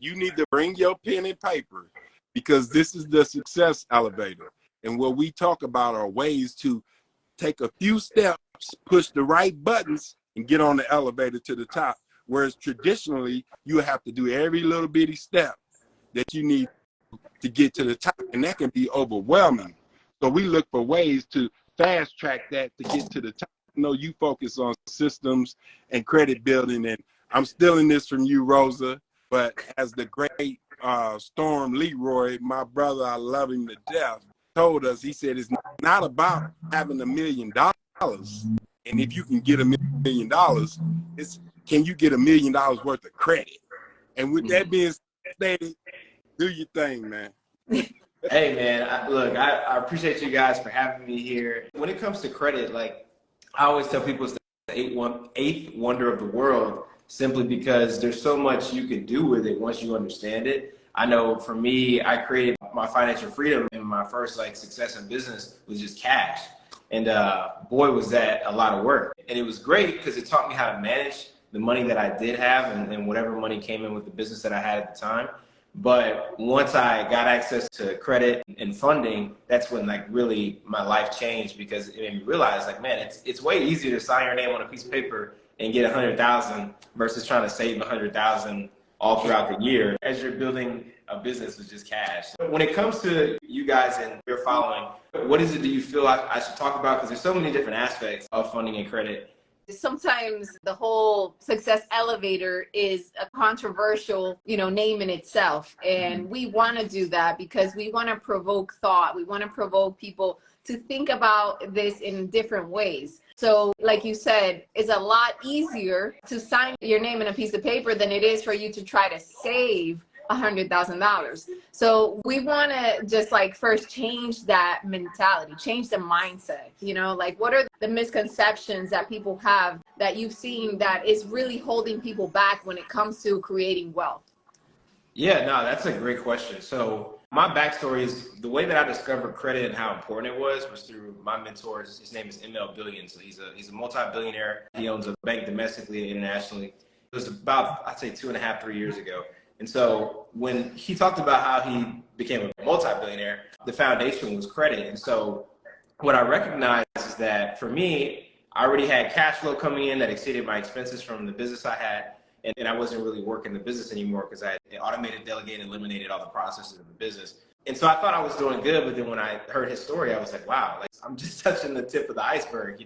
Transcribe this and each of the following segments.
you need to bring your pen and paper, because this is the success elevator. And what we talk about are ways to take a few steps, push the right buttons, and get on the elevator to the top. Whereas traditionally, you have to do every little bitty step that you need to get to the top, and that can be overwhelming. So we look for ways to fast track that to get to the top. I know you focus on systems and credit building, and I'm stealing this from you, Rosa, but as the great Storm Leroy, my brother, I love him to death, told us, he said, it's not about having $1 million. And if you can get $1 million, it's, can you get $1 million worth of credit? And with that being stated, do your thing, man. Hey, man, I appreciate you guys for having me here. When it comes to credit, like I always tell people, it's the eighth wonder of the world, simply because there's so much you can do with it once you understand it. I know for me, I created my financial freedom, and my first success in business was just cash. And boy, was that a lot of work. And it was great because it taught me how to manage the money that I did have and whatever money came in with the business that I had at the time. But once I got access to credit and funding, that's when really my life changed, because it made me realize man, it's way easier to sign your name on a piece of paper and get 100,000 versus trying to save 100,000 all throughout the year as you're building a business with just cash. When it comes to you guys and your following, what is it that you feel I should talk about? Because there's so many different aspects of funding and credit. Sometimes the whole success elevator is a controversial, name in itself. And we want to do that because we want to provoke thought. We want to provoke people to think about this in different ways. So like you said, it's a lot easier to sign your name in a piece of paper than it is for you to try to save $100,000. So we want to just first change that mentality, change the mindset, what are the misconceptions that people have that you've seen that is really holding people back when it comes to creating wealth? Yeah, no, that's a great question. So my backstory is the way that I discovered credit and how important it was through my mentors. His name is ML Billion. So he's a multi-billionaire. He owns a bank domestically and internationally. It was about, I'd say 2.5, 3 years ago. And so when he talked about how he became a multi-billionaire, the foundation was credit. And so what I recognized is that for me, I already had cash flow coming in that exceeded my expenses from the business I had. And I wasn't really working the business anymore because I had automated, delegated, eliminated all the processes of the business. And so I thought I was doing good. But then when I heard his story, I was like, wow, I'm just touching the tip of the iceberg,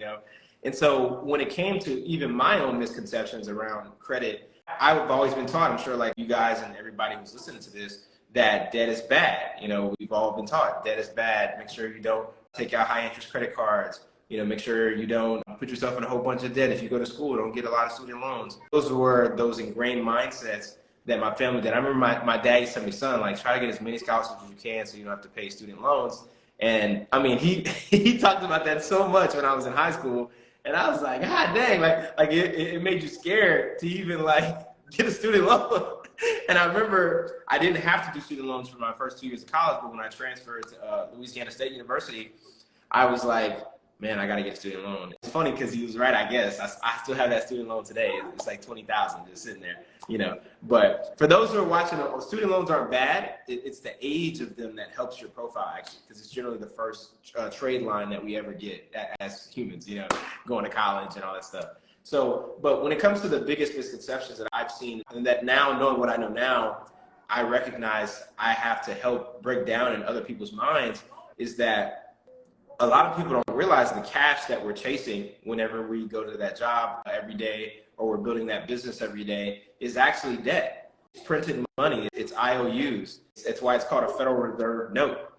And so when it came to even my own misconceptions around credit, I've always been taught, I'm sure you guys and everybody who's listening to this, that debt is bad. We've all been taught debt is bad. Make sure you don't take out high interest credit cards. Make sure you don't put yourself in a whole bunch of debt. If you go to school, don't get a lot of student loans. Those were those ingrained mindsets that my family did. I remember my dad used to tell me, son, try to get as many scholarships as you can so you don't have to pay student loans. And I mean, he talked about that so much when I was in high school. And I was like, God dang, it made you scared to even get a student loan. And I remember I didn't have to do student loans for my first 2 years of college, but when I transferred to Louisiana State University, I was like, man, I got to get a student loan. It's funny because he was right, I guess. I still have that student loan today. It's $20,000 just sitting there, But for those who are watching, student loans aren't bad. It's the age of them that helps your profile, actually, because it's generally the first trade line that we ever get as humans, going to college and all that stuff. So, but when it comes to the biggest misconceptions that I've seen, and that now, knowing what I know now, I recognize I have to help break down in other people's minds, is that a lot of people don't realize the cash that we're chasing whenever we go to that job every day or we're building that business every day is actually debt. It's printed money, it's IOUs. That's why it's called a Federal Reserve note,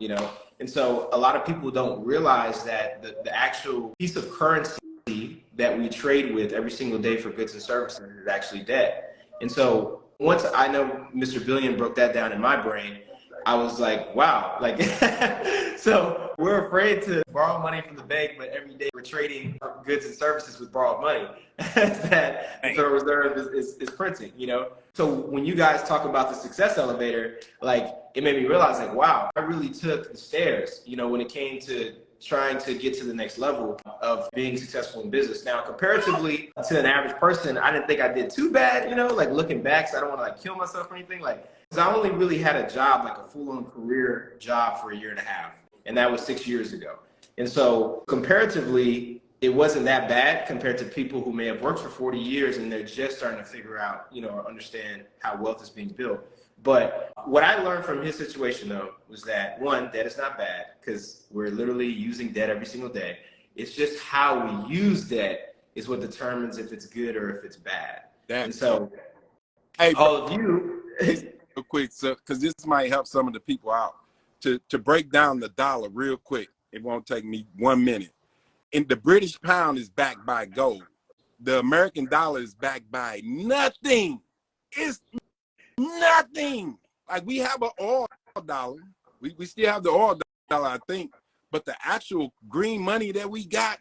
And so a lot of people don't realize that the actual piece of currency that we trade with every single day for goods and services is actually debt. And so once I know Mr. Billion broke that down in my brain, I was like, wow, so we're afraid to borrow money from the bank, but every day we're trading goods and services with borrowed money that the Federal Reserve is printing, So when you guys talk about the success elevator, it made me realize, wow, I really took the stairs, when it came to trying to get to the next level of being successful in business. Now, comparatively to an average person, I didn't think I did too bad, looking back, so I don't want to kill myself or anything. It's I only really had a job, like a full-on career job for 1.5 years, and that was 6 years ago. And so comparatively, it wasn't that bad compared to people who may have worked for 40 years and they're just starting to figure out, or understand how wealth is being built. But what I learned from his situation, though, was that, one, debt is not bad because we're literally using debt every single day. It's just how we use debt is what determines if it's good or if it's bad. And so, hey, all of you, real quick, so because this might help some of the people out, to break down the dollar real quick. It won't take me 1 minute. And the British pound is backed by gold. The American dollar is backed by nothing. It's nothing. Like, we have an oil dollar. We still have the oil dollar, I think. But the actual green money that we got,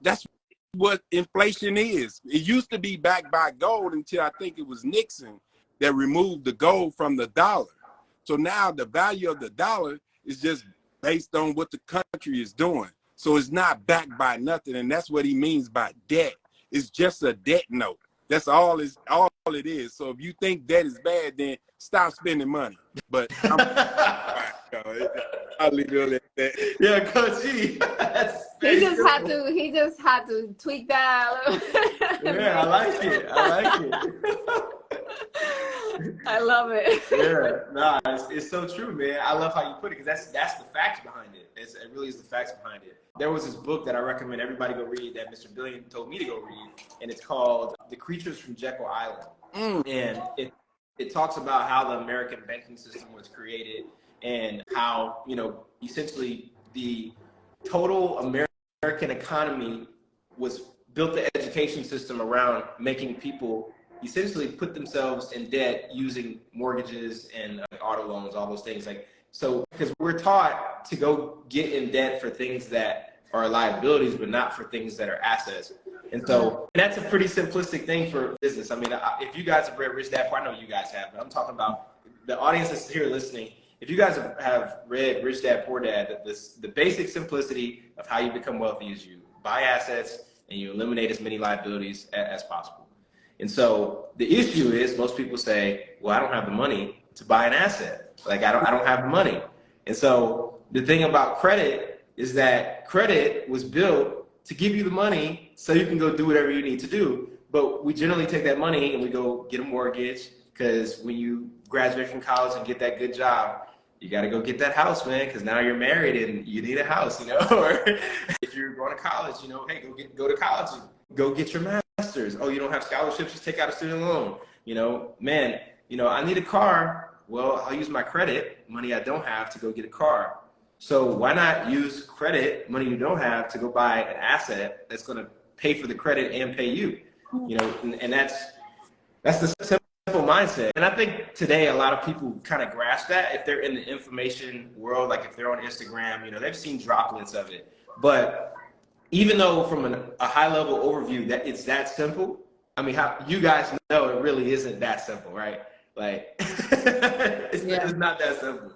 that's what inflation is. It used to be backed by gold until I think it was Nixon that removed the gold from the dollar. So now the value of the dollar is just based on what the country is doing. So it's not backed by nothing. And that's what he means by debt. It's just a debt note. That's all it is. So if you think debt is bad, then stop spending money. But I'll leave it at that. yeah, Coach G. He just had to tweak that a little. Yeah, I like it. I love it. Yeah, no, it's so true, man. I love how you put it because that's the facts behind it. It really is the facts behind it. There was this book that I recommend everybody go read that Mr. Billion told me to go read, and it's called The Creatures from Jekyll Island. And it talks about how the American banking system was created and how, essentially the total American economy was built the education system around making people essentially put themselves in debt using mortgages and auto loans, all those things. So because we're taught to go get in debt for things that are liabilities, but not for things that are assets. And so that's a pretty simplistic thing for business. I mean, if you guys have read Rich Dad Poor, I know you guys have, but I'm talking about the audience that's here listening. If you guys have read Rich Dad Poor Dad, the basic simplicity of how you become wealthy is you buy assets and you eliminate as many liabilities as possible. And so the issue is most people say, well, I don't have the money to buy an asset. Like I don't have the money. And so the thing about credit is that credit was built to give you the money so you can go do whatever you need to do. But we generally take that money and we go get a mortgage because when you graduate from college and get that good job, you got to go get that house, man, because now you're married and you need a house, or if you're going to college, hey, go to college and go get your master's. Oh, you don't have scholarships, just take out a student loan. Man, I need a car. Well, I'll use my credit money I don't have to go get a car. So why not use credit money you don't have to go buy an asset that's going to pay for the credit and pay you? And that's the simple mindset. And I think today a lot of people kind of grasp that if they're in the information world, like if they're on Instagram, they've seen droplets of it. But even though from a high level overview that it's that simple, I mean, how you guys know it really isn't that simple, right? Like it's not that simple.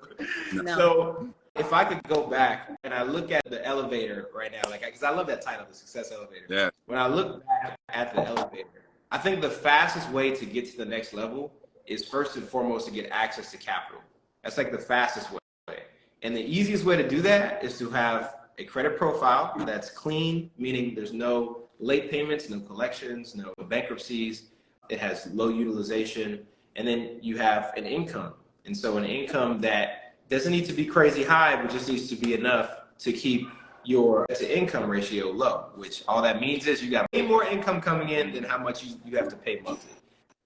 No. So if I could go back and I look at the elevator right now, because I love that title, the Success Elevator. Yeah. When I look back at the elevator, I think the fastest way to get to the next level is first and foremost to get access to capital. That's like the fastest way. And the easiest way to do that is to have a credit profile that's clean, meaning there's no late payments, no collections, no bankruptcies. It has low utilization. And then you have an income. And so an income that doesn't need to be crazy high, but just needs to be enough to keep your to income ratio low, which all that means is you got way more income coming in than how much you have to pay monthly.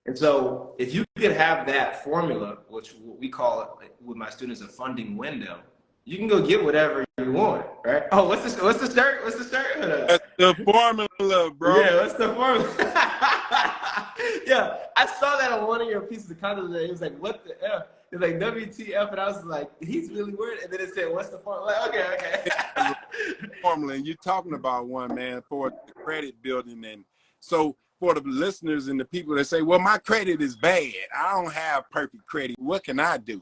And so if you could have that formula, which we call it with my students a funding window, you can go get whatever you want, right? Oh, what's the shirt? What's the shirt? That's the formula, bro. Yeah, what's the formula? Yeah, I saw that on one of your pieces of content today. It was like, what the F? It's like WTF, and I was like, he's really weird. And then it said, what's the formula? Like, okay. Formula, and you're talking about one, man, for the credit building. And so for the listeners and the people that say, well, my credit is bad, I don't have perfect credit, what can I do?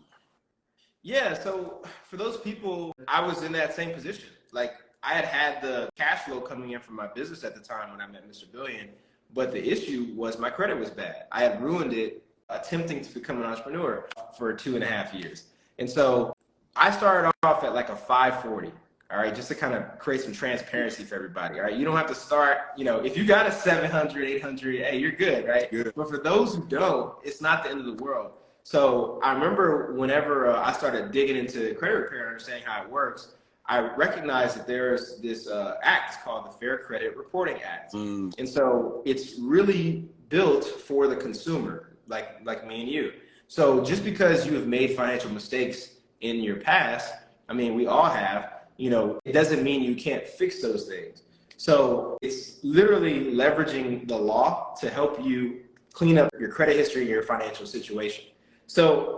Yeah, so for those people, I was in that same position. Like I had the cash flow coming in from my business at the time when I met Mr. Billion, but the issue was my credit was bad. I had ruined it attempting to become an entrepreneur for 2.5 years. And so I started off at like a 540. All right, just to kind of create some transparency for everybody. All right, you don't have to start, if you got a 700, 800, hey, you're good, right? Good. But for those who don't, it's not the end of the world. So I remember whenever I started digging into credit repair and understanding how it works, I recognized that there's this act, it's called the Fair Credit Reporting Act. And so it's really built for the consumer, like me and you. So just because you have made financial mistakes in your past, I mean, we all have, it doesn't mean you can't fix those things. So it's literally leveraging the law to help you clean up your credit history and your financial situation. So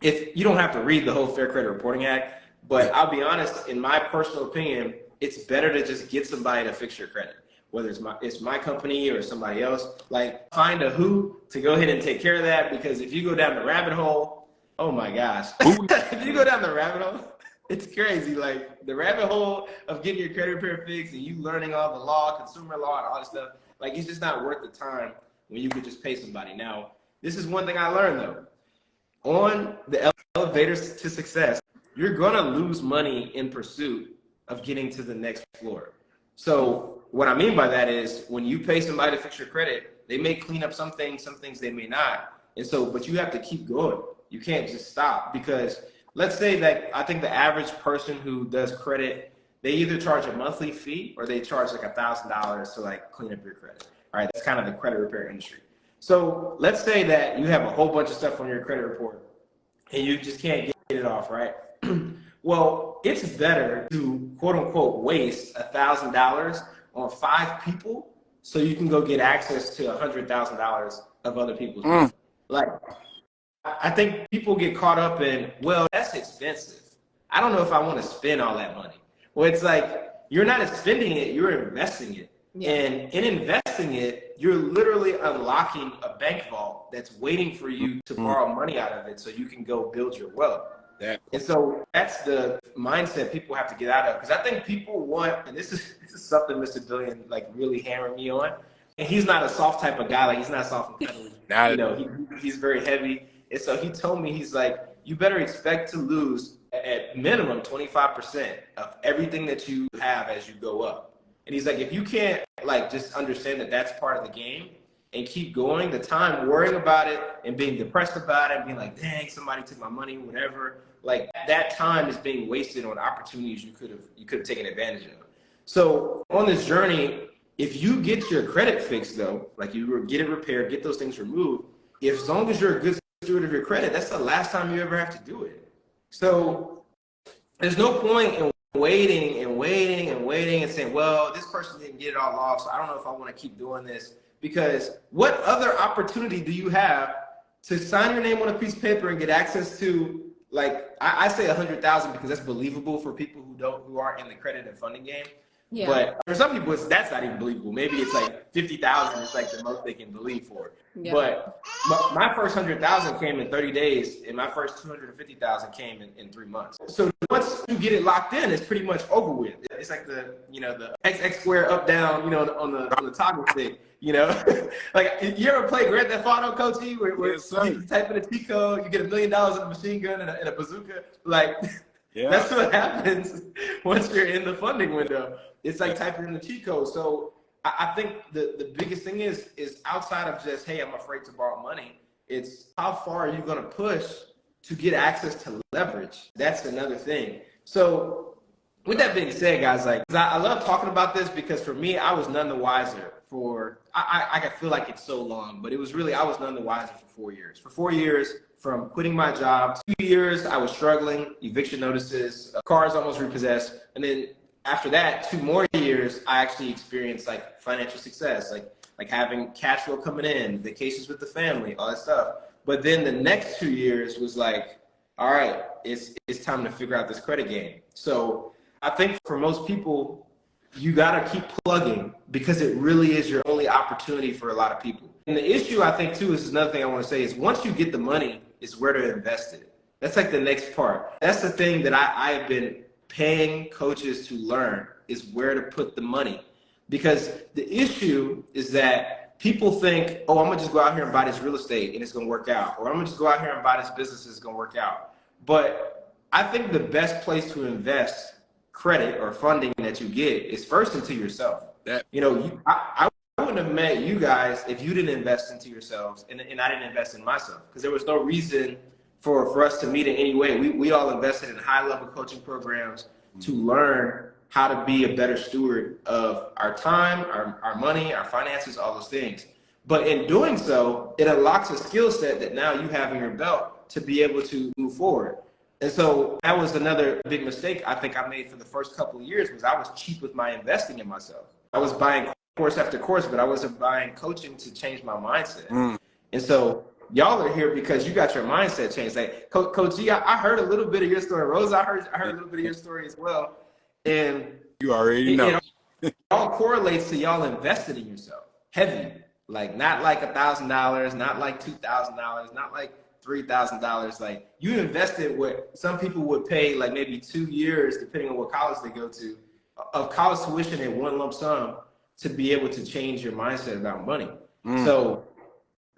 if you don't have to read the whole Fair Credit Reporting Act, but I'll be honest, in my personal opinion, it's better to just get somebody to fix your credit, whether it's my company or somebody else. Like, find a who to go ahead and take care of that, because if you go down the rabbit hole, oh my gosh. If you go down the rabbit hole, it's crazy. Like, the rabbit hole of getting your credit repair fixed and you learning all the law, consumer law, and all this stuff, like, it's just not worth the time when you could just pay somebody. Now, this is one thing I learned though. On the elevators to success, you're gonna lose money in pursuit of getting to the next floor. So what I mean by that is, when you pay somebody to fix your credit, they may clean up some things they may not. And so, but you have to keep going. You can't just stop, because let's say that I think the average person who does credit, they either charge a monthly fee or they charge like $1,000 to like clean up your credit. All right, that's kind of the credit repair industry. So let's say that you have a whole bunch of stuff on your credit report and you just can't get it off, right? Well, it's better to quote unquote waste $1,000 on 5 people so you can go get access to $100,000 of other people's money. Like, I think people get caught up in, well, that's expensive. I don't know if I want to spend all that money. Well, it's like, you're not spending it, you're investing it. Yeah. And in investing it, you're literally unlocking a bank vault that's waiting for you to borrow money out of it so you can go build your wealth. And so that's the mindset people have to get out of. Because I think people want, and this is something Mr. Billion like really hammered me on. And he's not a soft type of guy. Like, he's not soft and cuddly. He's very heavy. And so he told me, he's like, you better expect to lose at minimum 25% of everything that you have as you go up. And he's like, if you can't like just understand that that's part of the game and keep going, the time worrying about it and being depressed about it and being like, dang, somebody took my money, whatever, like that time is being wasted on opportunities you could have taken advantage of. So on this journey, if you get your credit fixed though, like you get it repaired, get those things removed, as long as you're a good steward of your credit, that's the last time you ever have to do it. So there's no point in waiting and saying, well, this person didn't get it all off, so I don't know if I want to keep doing this. Because what other opportunity do you have to sign your name on a piece of paper and get access to, like, I say 100,000 because that's believable for people who aren't in the credit and funding game. Yeah. But for some people, that's not even believable. Maybe it's like 50,000 is like the most they can believe for. Yeah. But my first 100,000 came in 30 days, and my first 250,000 came in 3 months. So once you get it locked in, it's pretty much over with. It's like the XX square up down, on the toggle stick. Like, you ever play Grand Theft Auto, Coach E, where you type in a cheat code, you get $1 million in a machine gun and a bazooka? Like, yeah. That's what happens once you're in the funding window. It's like typing in the cheat code. So I think the biggest thing is outside of just, hey, I'm afraid to borrow money, it's how far are you going to push to get access to leverage? That's another thing. So with that being said, guys, like, I love talking about this because for me, I was none the wiser I feel like it's so long, but it was really, I was none the wiser for 4 years. For 4 years, from quitting my job, 2 years, I was struggling, eviction notices, cars almost repossessed. And then after that, 2 more years, I actually experienced like financial success, like having cash flow coming in, vacations with the family, all that stuff. But then the next 2 years was like, all right, it's time to figure out this credit game. So I think for most people, you got to keep plugging because it really is your only opportunity for a lot of people. And the issue, I think, too, is another thing I want to say is once you get the money, is where to invest it. That's like the next part. That's the thing that I have been paying coaches to learn is where to put the money. Because the issue is that people think, oh, I'm gonna just go out here and buy this real estate and it's gonna work out, or I'm gonna just go out here and buy this business and it's gonna work out. But I think the best place to invest credit or funding that you get is first into yourself. I wouldn't have met you guys if you didn't invest into yourselves and I didn't invest in myself, because there was no reason for us to meet in any way. We all invested in high level coaching programs to learn how to be a better steward of our time, our money, our finances, all those things. But in doing so, it unlocks a skill set that now you have in your belt to be able to move forward. And so that was another big mistake I think I made for the first couple of years, was I was cheap with my investing in myself. I was buying course after course, but I wasn't buying coaching to change my mindset. And so y'all are here because you got your mindset changed. Like Coach G, I heard a little bit of your story. Rosa, I heard a little bit of your story as well. And you already know. It all correlates to y'all invested in yourself heavy, like not like $1,000, not like $2,000, not like $3,000. Like you invested what some people would pay like maybe 2 years, depending on what college they go to, of college tuition in one lump sum to be able to change your mindset about money. So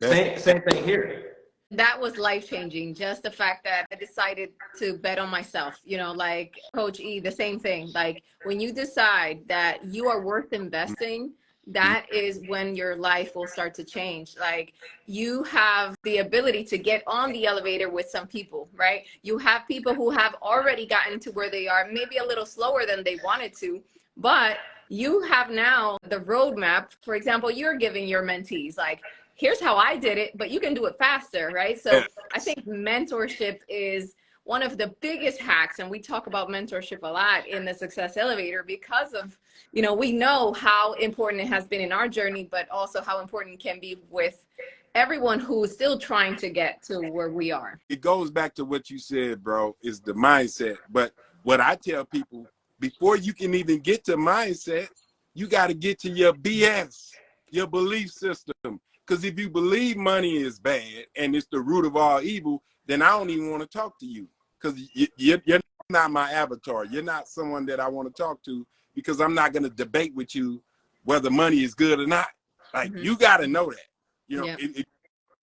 same thing here. That was life-changing. Just the fact that I decided to bet on myself, like Coach E, the same thing. Like when you decide that you are worth investing, that is when your life will start to change. Like you have the ability to get on the elevator with some people, right? You have people who have already gotten to where they are, maybe a little slower than they wanted to, but you have now the roadmap. For example, you're giving your mentees like, here's how I did it, but you can do it faster, right? So I think mentorship is one of the biggest hacks. And we talk about mentorship a lot in the Success Elevator because of, we know how important it has been in our journey, but also how important it can be with everyone who's still trying to get to where we are. It goes back to what you said, bro, is the mindset. But what I tell people, before you can even get to mindset, you got to get to your BS, your belief system. Because if you believe money is bad and it's the root of all evil, then I don't even want to talk to you, because you're not my avatar. You're not someone that I want to talk to, because I'm not going to debate with you whether money is good or not. Like, you got to know that. If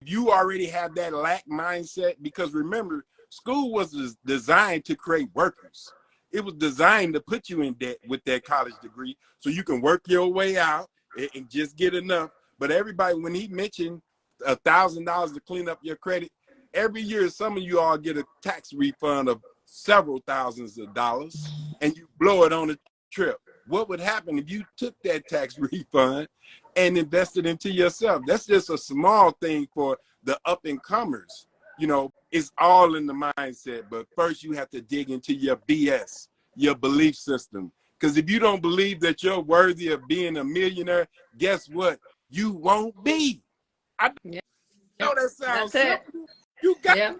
you already have that lack mindset, because remember, school was designed to create workers. It was designed to put you in debt with that college degree so you can work your way out and just get enough. But everybody, when he mentioned $1,000 to clean up your credit, every year some of you all get a tax refund of several thousands of dollars and you blow it on a trip. What would happen if you took that tax refund and invested into yourself? That's just a small thing for the up and comers. It's all in the mindset, but first you have to dig into your BS, your belief system. Because if you don't believe that you're worthy of being a millionaire, guess what? You won't be. I know that sounds simple. You got to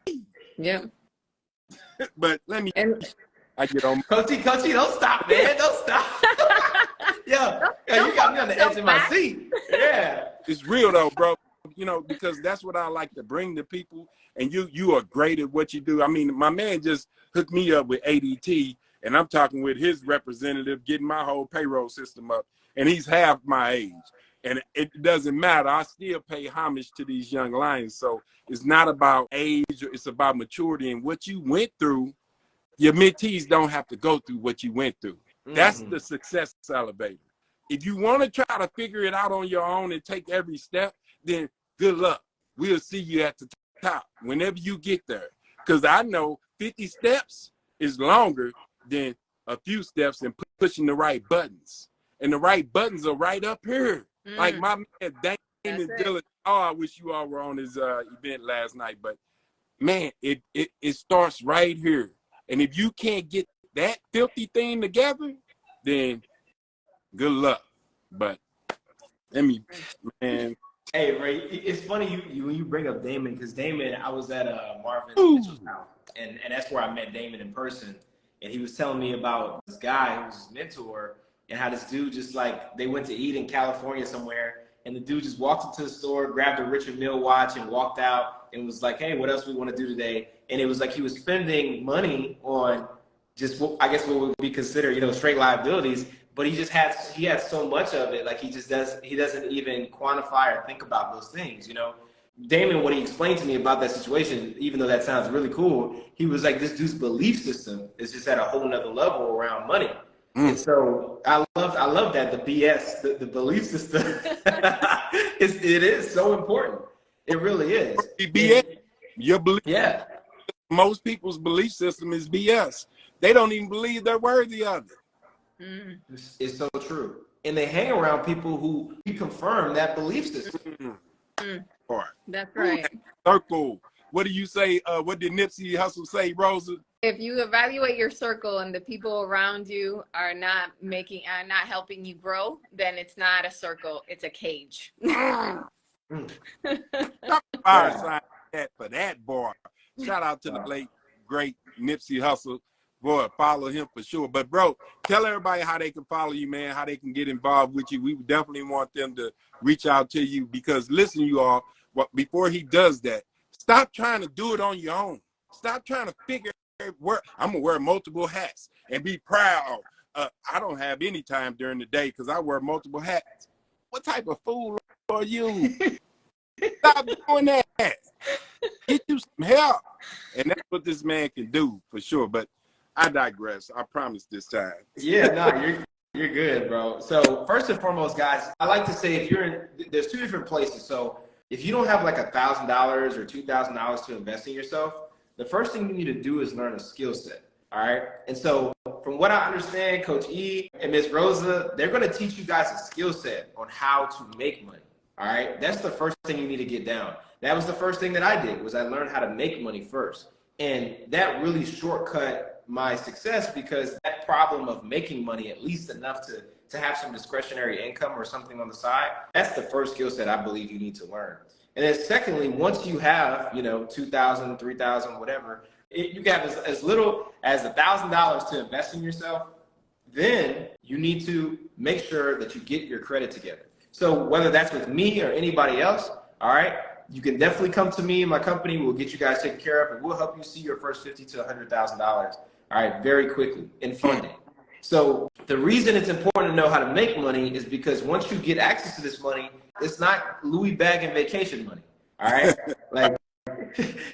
believe. Yeah. But let me. I get on. Coachy, don't stop, man. Don't stop. yo, you got me on the edge of my seat. Yeah. It's real though, bro. Because that's what I like to bring to people. And you are great at what you do. I mean, my man just hooked me up with ADT, and I'm talking with his representative, getting my whole payroll system up. And he's half my age. And it doesn't matter. I still pay homage to these young lions. So it's not about age, it's about maturity. And what you went through, your mentees don't have to go through what you went through. That's the success elevator. If you want to try to figure it out on your own and take every step, then good luck. We'll see you at the top whenever you get there. Because I know 50 steps is longer than a few steps and pushing the right buttons. And the right buttons are right up here. Like my man, Damon Dillon. Oh, I wish you all were on his event last night. But, man, it starts right here. And if you can't get that filthy thing together, then good luck. But let me, man. Hey, Ray, it's funny when you bring up Damon, because Damon, I was at Marvin Mitchell's house, and that's where I met Damon in person. And he was telling me about this guy who was his mentor, and how this dude just they went to eat in California somewhere, and the dude just walked into the store, grabbed a Richard Mille watch and walked out and was like, hey, what else we want to do today? And it was like he was spending money on just, I guess what would be considered, straight liabilities, but he had so much of it, like he doesn't even quantify or think about those things, you know. Damon, what he explained to me about that situation, even though that sounds really cool, he was like, this dude's belief system is just at a whole nother level around money. And so I love that the BS, the belief system, it is so important. It really is. BS, your belief. Yeah. Most people's belief system is BS. They don't even believe they're worthy of it. It's so true. And they hang around people who confirm that belief system. That's right. Circle. What do you say? What did Nipsey Hussle say, Rosa? If you evaluate your circle and the people around you are not helping you grow, then it's not a circle, it's a cage. Sign that for that boy. Shout out to the late great Nipsey Hussle. Boy, follow him for sure. But bro, tell everybody how they can follow you, man, how they can get involved with you. We definitely want them to reach out to you because listen, you all, before he does that, stop trying to do it on your own. Stop trying to figure out I'm gonna wear multiple hats and be proud. I don't have any time during the day because I wear multiple hats. What type of fool are you? Stop doing that. Get you some help. And that's what this man can do for sure. But I digress. I promise this time. Yeah, no, you're good, bro. So first and foremost, guys, I like to say there's two different places. So if you don't have like $1,000 or $2,000 to invest in yourself, the first thing you need to do is learn a skill set. All right. And so from what I understand, Coach E and Miss Rosa, they're going to teach you guys a skill set on how to make money. All right. That's the first thing you need to get down. That was the first thing that I did was I learned how to make money first. And that really shortcut my success because that problem of making money, at least enough to have some discretionary income or something on the side, that's the first skill set I believe you need to learn. And then secondly, once you have, $2,000, $3,000, whatever, you got as little as $1,000 to invest in yourself, then you need to make sure that you get your credit together. So whether that's with me or anybody else, all right, you can definitely come to me and my company. We'll get you guys taken care of and we'll help you see your first $50,000 to $100,000, all right, very quickly in funding. So the reason it's important to know how to make money is because once you get access to this money, it's not Louis bag and vacation money, all right? Like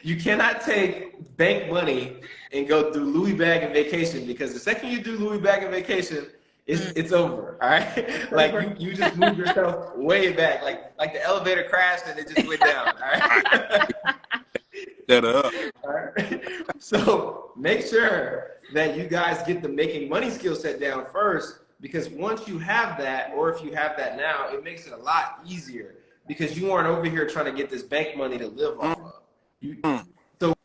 you cannot take bank money and go through Louis bag and vacation because the second you do Louis bag and vacation, it's over, all right? Like you just move yourself way back, like the elevator crashed and it just went down, all right? Set up. All right? So make sure that you guys get the making money skill set down first because once you have that, or if you have that now, it makes it a lot easier because you aren't over here trying to get this bank money to live off of. So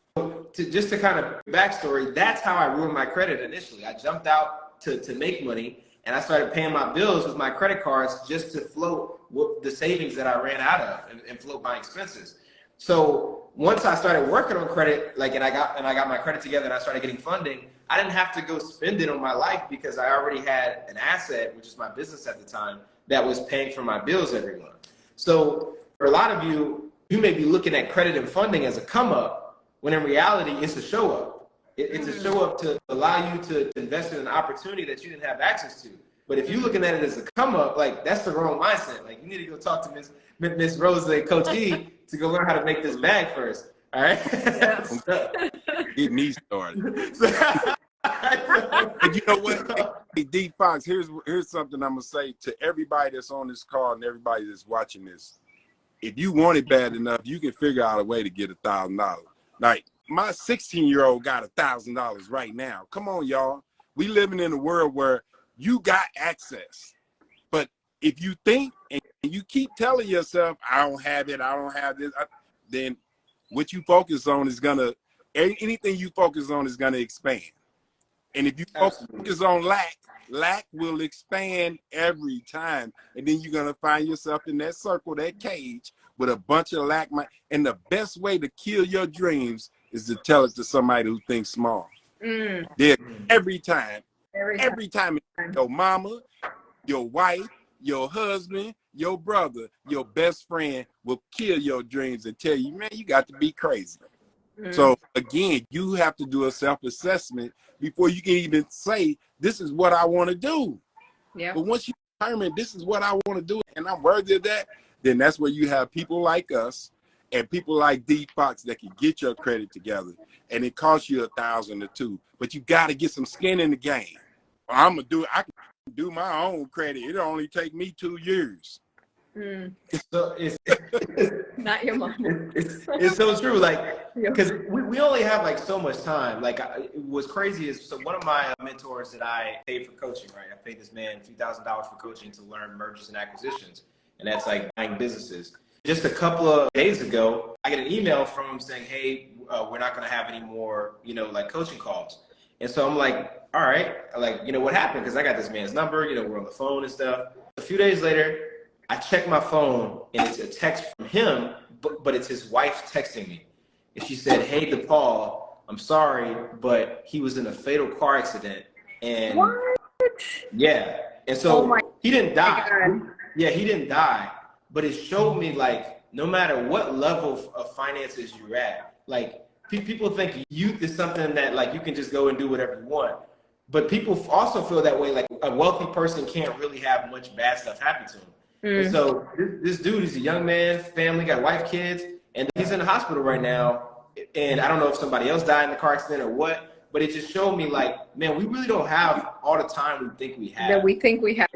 just to kind of backstory, that's how I ruined my credit initially. I jumped out to make money and I started paying my bills with my credit cards just to float the savings that I ran out of and float my expenses. So once I started working on credit, and I got my credit together and I started getting funding, I didn't have to go spend it on my life because I already had an asset, which is my business at the time, that was paying for my bills every month. So for a lot of you, you may be looking at credit and funding as a come up, when in reality, it's a show up. It's a show up to allow you to invest in an opportunity that you didn't have access to. But if you're looking at it as a come up, like that's the wrong mindset. Like you need to go talk to Miss Rosa and Coach E to go learn how to make this bag first. All right. Get me started. And you know what? Hey, D Fox, here's something I'm gonna say to everybody that's on this call and everybody that's watching this. If you want it bad enough, you can figure out a way to get $1,000. Like my 16-year-old got $1,000 right now. Come on, y'all. We living in a world where you got access. But if you think and you keep telling yourself, I don't have it, I don't have this, then what you focus on is anything you focus on is gonna expand. And if you focus on lack will expand every time. And then you're gonna find yourself in that circle, that cage with a bunch of lack. And the best way to kill your dreams is to tell it to somebody who thinks small. Every time, your mama, your wife, your husband, your brother, your best friend will kill your dreams and tell you, man, you got to be crazy. So again, you have to do a self-assessment before you can even say, this is what I want to do. Yeah. But once you determine this is what I want to do and I'm worthy of that, then that's where you have people like us and people like D Fox that can get your credit together. And it costs you $1,000 or $2,000, but you got to get some skin in the game. I'm gonna do it. I can do my own credit. It'll only take me 2 years. So it's Not your mom. it's so true. Like, because we only have like so much time. Like, what's crazy is, so one of my mentors that I paid for coaching, right? I paid this man a few $1,000s for coaching to learn mergers and acquisitions, and that's like buying businesses. Just a couple of days ago, I get an email from him saying, "Hey, we're not going to have any more, like coaching calls." And so I'm like, all right, like, what happened? Because I got this man's number, we're on the phone and stuff. A few days later, I check my phone and it's a text from him, but it's his wife texting me. And she said, "Hey, DePaul, I'm sorry, but he was in a fatal car accident." And What? yeah. And so he didn't die. God. Yeah, he didn't die. But it showed me, like, no matter what level of finances you're at, like, people think youth is something that, like, you can just go and do whatever you want. But people also feel that way, like a wealthy person can't really have much bad stuff happen to him. And so this dude is a young man, family, got wife, kids, and he's in the hospital right now. And I don't know if somebody else died in the car accident or what, but it just showed me, like, man, we really don't have all the time we think we have. That we think we have.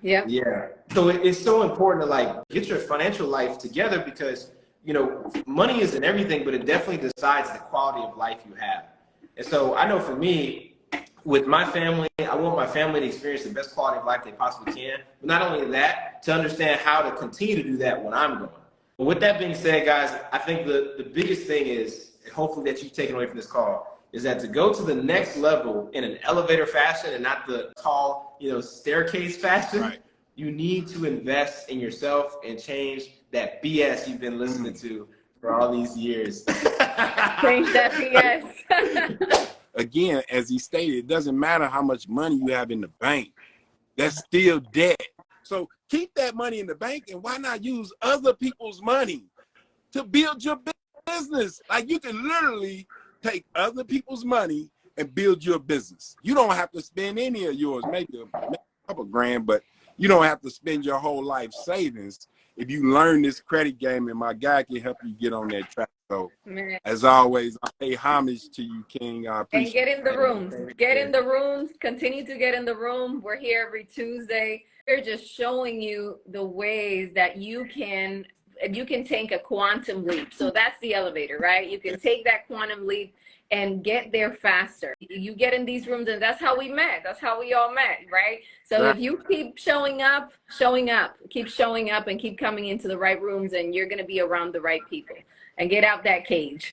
Yeah. Yeah. So it's so important to, like, get your financial life together because, money isn't everything, but it definitely decides the quality of life you have. And so I know for me, with my family, I want my family to experience the best quality of life they possibly can. But not only that, to understand how to continue to do that when I'm going. But with that being said, guys, I think the biggest thing is, and hopefully that you've taken away from this call, is that to go to the next level in an elevator fashion and not the tall, staircase fashion, right, you need to invest in yourself and change that BS you've been listening to for all these years. Change that BS. Again, as he stated, it doesn't matter how much money you have in the bank. That's still debt. So keep that money in the bank, and why not use other people's money to build your business? Like, you can literally take other people's money and build your business. You don't have to spend any of yours, maybe a couple grand, but you don't have to spend your whole life savings if you learn this credit game, and my guy can help you get on that track. So, as always, I pay homage to you, King. I appreciate it. And get in the rooms. Get in the rooms. Continue to get in the room. We're here every Tuesday. We're just showing you the ways that you can take a quantum leap. So that's the elevator, right? You can take that quantum leap and get there faster. You get in these rooms, and that's how we met. That's how we all met, right? So if you keep showing up, keep showing up and keep coming into the right rooms, and you're going to be around the right people and get out that cage.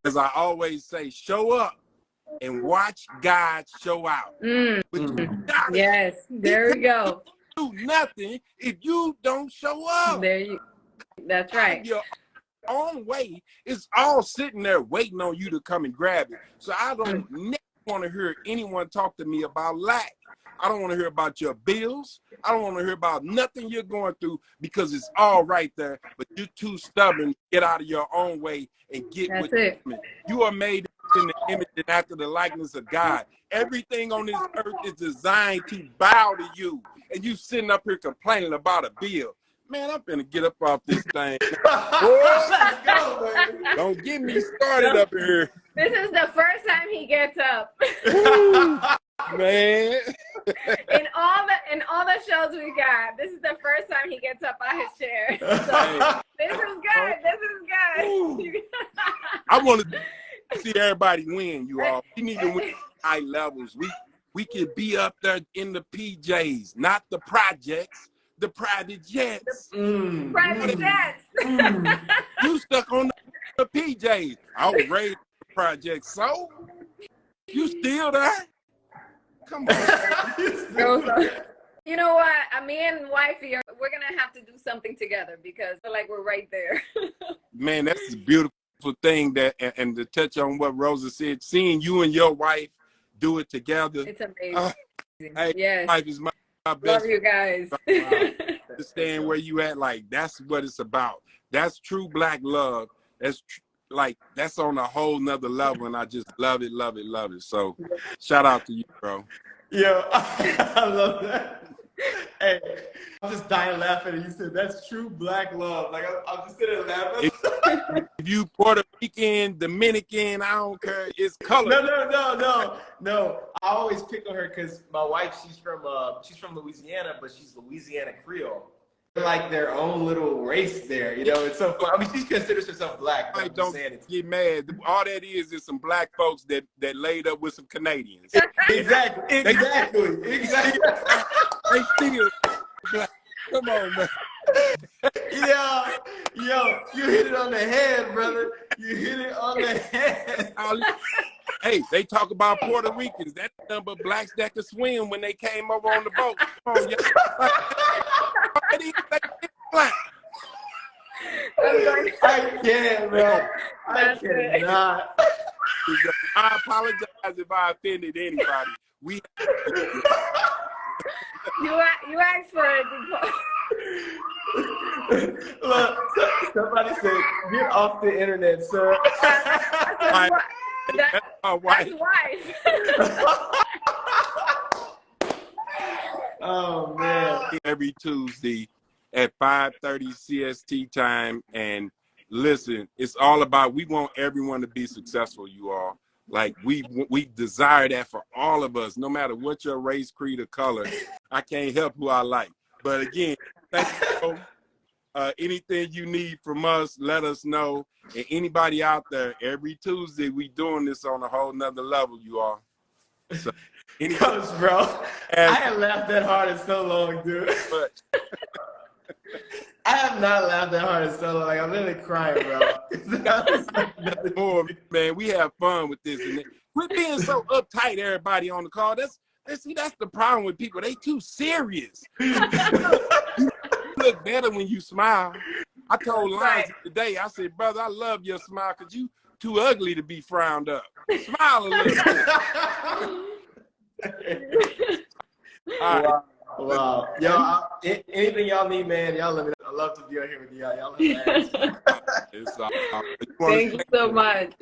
As I always say, show up and watch God show out. Yes, there we go. Do nothing if you don't show up. That's right. Your own way is all sitting there waiting on you to come and grab it. So I don't never want to hear anyone talk to me about lack. I don't want to hear about your bills. I don't want to hear about nothing you're going through, because it's all right there. But you're too stubborn to get out of your own way and get with it. You are made in the image and after the likeness of God. Everything on this earth is designed to bow to you. And you sitting up here complaining about a bill. Man, I'm finna get up off this thing. Don't get me started up here. This is the first time he gets up. Man. In all the shows we got, this is the first time he gets up out his chair. So, this is good. This is good. I want to see everybody win, you all. We need to win high levels. We can be up there in the PJs, not the projects, the private jets. Private jets. You stuck on the PJs. I was raised in the projects, so you still there? Come on. You know what? Me and wifey, we're going to have to do something together, because I feel like we're right there. Man, that's a beautiful thing. That, and to touch on what Rosa said, seeing you and your wife do it together. It's amazing. Hey, yes. Life is my best. Love you guys. Understand where you at. Like, that's what it's about. That's true Black love. That's on a whole nother level, and I just love it. So shout out to you, bro. Yo, I love that. Hey, I'm just dying laughing. And you said that's true black love. Like I'm just sitting there laughing. If you Puerto Rican, Dominican, I don't care. It's color. No. I always pick on her because my wife, she's from Louisiana, but she's Louisiana Creole. They're like their own little race there, you know. It's so fun. I mean, she considers herself black. But I I'm just don't saying it's get mad. All that is some black folks that laid up with some Canadians. exactly. They still black. Come on, man. Yo, you hit it on the head, brother. You hit it on the head. Hey, they talk about Puerto Ricans. That number blacks that could swim when they came over on the boat. Come on, black. I can't, bro. I cannot. I apologize if I offended anybody. You asked for it. Look, somebody said, "Get off the internet, sir." That's my wife. Oh man! Every Tuesday at 5:30 CST time, and listen, it's all about. We want everyone to be successful. You all, like we desire that for all of us, no matter what your race, creed, or color. I can't help who I like, but again, thank you. Anything you need from us, let us know. And anybody out there, every Tuesday, we doing this on a whole nother level, you all. So, Coach, bro, I haven't laughed that hard in so long, dude. I have not laughed that hard in so long. Like, I'm literally crying, bro. More, man, we have fun with this. And quit being so uptight, everybody on the call. That's the problem with people. They too serious. You look better when you smile. I told Lyons today, I said, brother, I love your smile because you too ugly to be frowned up. Smile a little bit. All right. Wow. Y'all, anything y'all need, man, y'all let me know. I love to be on here with y'all. Y'all let me ask. It's, Thank you so much.